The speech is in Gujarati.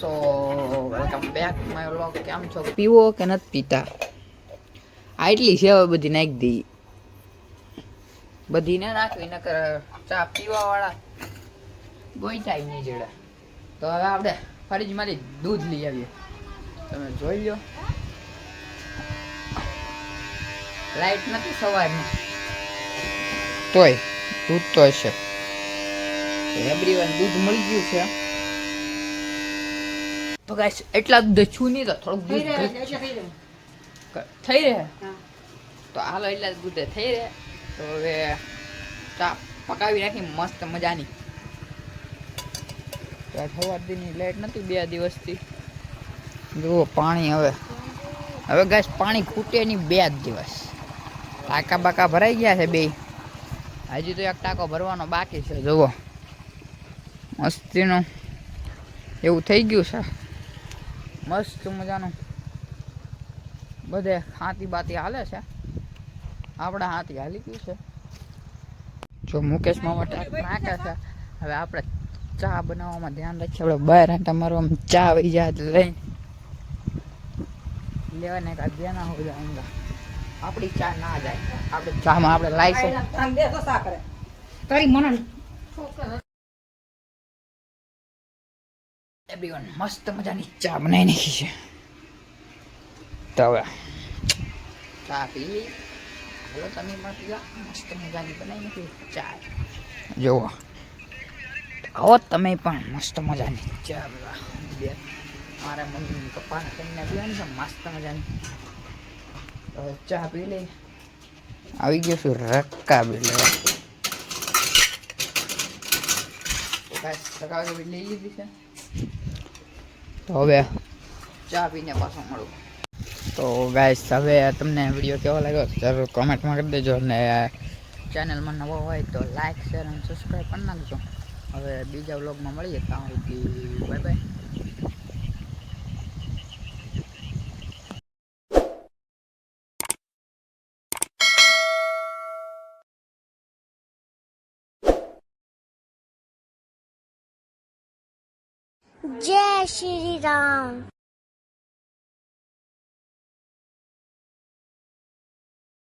So welcome back my vlog. કેમ છો? પીવો કે નથી પીતા? આટલી સેવા બધી નાખી દઈ. બધી ને નાખવી નકર ચા પીવા વાળા ગોઈતા નહીં જડે. તો હવે આપણે ફરીજમાંથી દૂધ લઈ આવીએ. તમે જોઈ લો, લાઈટ નથી સવારની, તોય દૂધ તો હશે. એવરીવન દૂધ મળી ગયું છે. તો ગાઈસ એટલા દૂધ છું નહીં, તો થોડુંક દૂધ થઈ રહે. તો હાલો એટલા દૂધે થઈ રહે. તો હવે ચા પકાવી રાખી મસ્ત મજાની. સવાર દીની લાઈટ નથી 2 દિવસથી. જુઓ પાણી હવે ગાઈસ પાણી ખૂટે નહીં 2 દિવસ. ટાંકા બાકા ભરાઈ ગયા છે 2. હજી તો એક ટાંકો ભરવાનો બાકી છે. જુઓ મસ્તીનું એવું થઈ ગયું છે. મસ્ત મજાનું બધે હાથી બાતી હાલે છે. આપણા હાથી હાલી ગયું છે. જો મુકેશ મામા નાખે છે. હવે આપણે ચા બનાવવામાં ધ્યાન રાખીએ. આપણે બહાર આંટા મારવામાં ચા આવી જાય લઈને લેવાને કાંઈ દેના હોય જાય. આપણી ચા ના જાય. આપણે ચામાં આપણે લાઈસન્સ એવરીવન મસ્ત મજાની ચા બનાવી નાખી છે. તો હવે ચા પી લઈ. હાલો તમે પણ પીવા. મસ્ત મજાની બનાવી નાખી ચા. જુઓ આવો તમે પણ મસ્ત મજાની ચા પીવા. મારા મમ્મી પપ્પાને કહીને પીવાની છે મસ્ત મજાની. ચા પી લઈ. આવી ગયો છું રક્કા બી લેવા. લઈ લીધી છે. તો હવે ચા પીને પાછો મળું. તો ગાઈસ હવે તમને વિડીયો કેવો લાગ્યો જરૂર કોમેન્ટમાં કરી દેજો. અને ચેનલમાં નવો હોય તો લાઈક શેર અને સબસ્ક્રાઈબ કરી નાખજો. હવે બીજા વ્લોગમાં મળીએ. ત્યાં સુધી બાય બાય. जय श्री राम।